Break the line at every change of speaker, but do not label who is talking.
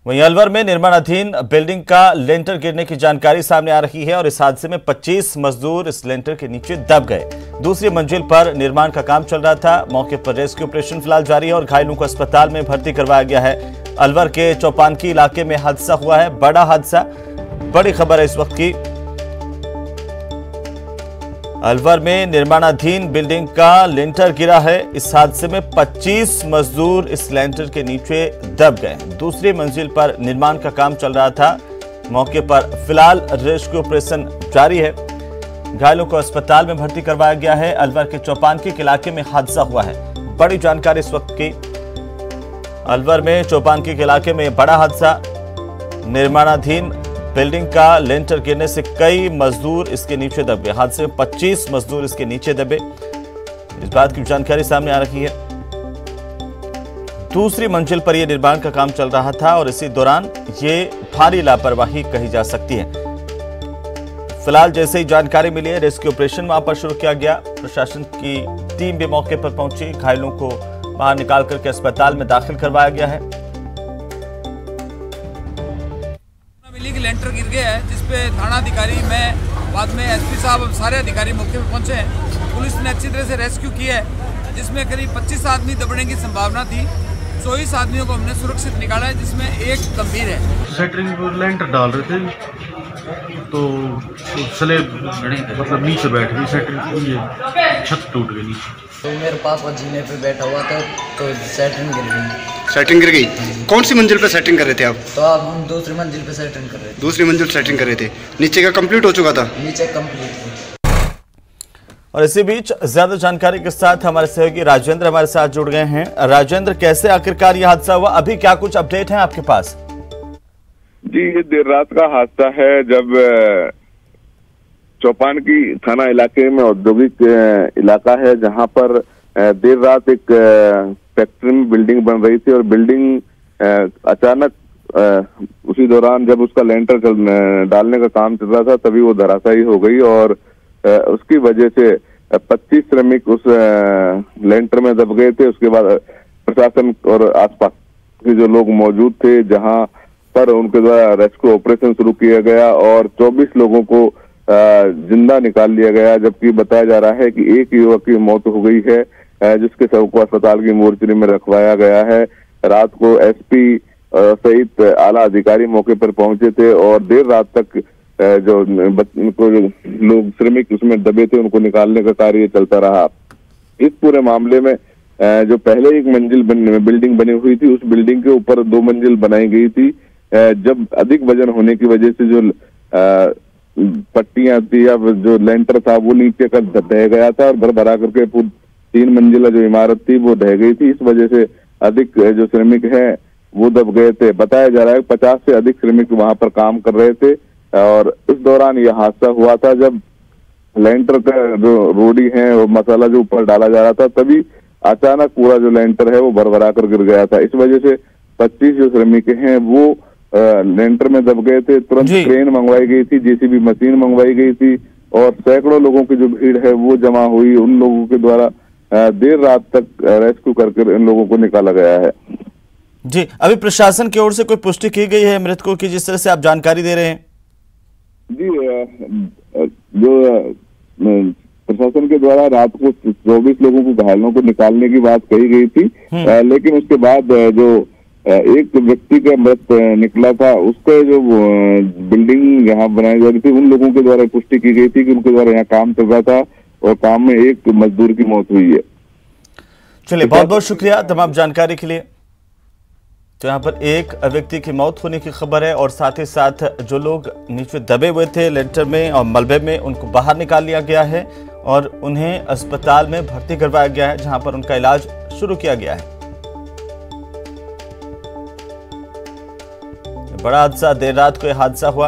वहीं अलवर में निर्माणाधीन बिल्डिंग का लेंटर गिरने की जानकारी सामने आ रही है और इस हादसे में 25 मजदूर इस लेंटर के नीचे दब गए। दूसरी मंजिल पर निर्माण का काम चल रहा था। मौके पर रेस्क्यू ऑपरेशन फिलहाल जारी है और घायलों को अस्पताल में भर्ती करवाया गया है। अलवर के चौपानकी इलाके में हादसा हुआ है, बड़ा हादसा। बड़ी खबर है इस वक्त की। अलवर में निर्माणाधीन बिल्डिंग का लेंटर गिरा है। इस हादसे में 25 मजदूर इस लेंटर के नीचे दब गए। दूसरी मंजिल पर निर्माण का काम चल रहा था। मौके पर फिलहाल रेस्क्यू ऑपरेशन जारी है। घायलों को अस्पताल में भर्ती करवाया गया है। अलवर के चौपानकी के इलाके में हादसा हुआ है। बड़ी जानकारी इस वक्त की। अलवर में चौपानकी के इलाके में बड़ा हादसा। निर्माणाधीन बिल्डिंग का लेंटर गिरने से कई मजदूर इसके नीचे दबे। हादसे में 25 मजदूर इसके नीचे दबे। इस बात की जानकारी सामने आ रही है। दूसरी मंजिल पर यह निर्माण का काम चल रहा था और इसी दौरान ये भारी लापरवाही कही जा सकती है। फिलहाल जैसे ही जानकारी मिली है, रेस्क्यू ऑपरेशन वहां पर शुरू किया गया। प्रशासन की टीम भी मौके पर पहुंची। घायलों को बाहर निकाल करके अस्पताल में दाखिल करवाया गया है।
लेंटर गिर गया है जिसपे थाना अधिकारी, मैं, बाद में एसपी साहब, सारे अधिकारी मौके पर पहुंचे हैं। पुलिस ने अच्छी तरह से रेस्क्यू किया है जिसमें करीब 25 आदमी दबने की संभावना थी। 24 आदमियों को हमने सुरक्षित निकाला है जिसमें एक गंभीर है।
सेंटरिंग पर लेंटर डाल रहे थे तो स्लेब मतलब नीचे बैठ गई, सेंटरिंग छत टूट गई नीचे।
तो मेरे पापा जीने पे बैठा हुआ था तो सेंटरिंग गिर गई।
सेटिंग गिर गई? कौन सी मंजिल पे सेटिंग कर रहे थे आप?
तो अब हम दूसरी मंजिल पे सेटिंग कर रहे थे।
दूसरी मंजिल सेटिंग कर रहे थे। नीचे का कंप्लीट हो चुका था?
नीचे कंप्लीट।
और इसी बीच ज्यादा जानकारी के साथ हमारे सहयोगी राजेंद्र हमारे साथ जुड़ गए हैं। राजेंद्र, कैसे आखिरकार यह हादसा हुआ? अभी क्या कुछ अपडेट है आपके पास?
जी, ये देर रात का हादसा है जब चौपानकी थाना इलाके में औद्योगिक इलाका है जहां पर देर रात एक फैक्ट्री में बिल्डिंग बन रही थी और बिल्डिंग अचानक उसी दौरान जब उसका लेंटर डालने का काम चल रहा था तभी वो धराशायी हो गई और उसकी वजह से 25 श्रमिक उस लेंटर में दब गए थे। उसके बाद प्रशासन और आसपास के जो लोग मौजूद थे जहां पर उनके द्वारा रेस्क्यू ऑपरेशन शुरू किया गया और 24 लोगों को जिंदा निकाल लिया गया, जबकि बताया जा रहा है कि एक युवक की मौत हो गई है जिसके शव को अस्पताल की मोर्चरी में रखवाया गया है। रात को एसपी सहित आला अधिकारी मौके पर पहुंचे थे और देर रात तक जो लोग श्रमिक उसमें दबे थे उनको निकालने का कार्य चलता रहा। इस पूरे मामले में जो पहले एक मंजिल बिल्डिंग बनी हुई थी उस बिल्डिंग के ऊपर 2 मंजिल बनाई गई थी। जब अधिक वजन होने की वजह से जो पट्टियां थी या जो लेंटर था वो नीचे का ढह गया था और भर भरा करके 3 मंजिला जो इमारत थी वो ढह गई थी। इस वजह से अधिक जो श्रमिक हैं वो दब गए थे। बताया जा रहा है 50 से अधिक श्रमिक वहां पर काम कर रहे थे और इस दौरान यह हादसा हुआ था जब लेंटर का जो रोडी है वो मसाला जो ऊपर डाला जा रहा था तभी अचानक पूरा जो लेंटर है वो भरभरा कर गिर गया था। इस वजह से 25 जो श्रमिक हैं वो लेंटर में दब गए थे। तुरंत क्रेन मंगवाई गई थी, जेसीबी मशीन मंगवाई गई थी और सैकड़ों लोगों की जो भीड़ है वो जमा हुई। उन लोगों के द्वारा देर रात तक रेस्क्यू करके इन लोगों को निकाला गया है।
जी, अभी प्रशासन की ओर से कोई पुष्टि की गई है मृतकों की जिस तरह से आप जानकारी दे रहे हैं?
जी, जो प्रशासन के द्वारा रात को 24 लोगों को घायलों को निकालने की बात कही गई थी, लेकिन उसके बाद जो एक व्यक्ति का मृत निकला था उसके जो बिल्डिंग यहाँ बनाई जा रही थी उन लोगों के द्वारा पुष्टि की गई थी कि उनके द्वारा यहाँ काम चल रहा था और काम में एक मजदूर की मौत हुई है।
चलिए, बहुत बहुत शुक्रिया तमाम जानकारी के लिए। तो यहाँ पर एक व्यक्ति की मौत होने की खबर है और साथ ही साथ जो लोग नीचे दबे हुए थे लेंटर में और मलबे में उनको बाहर निकाल लिया गया है और उन्हें अस्पताल में भर्ती करवाया गया है जहां पर उनका इलाज शुरू किया गया है। बड़ा हादसा, देर रात को यह हादसा हुआ।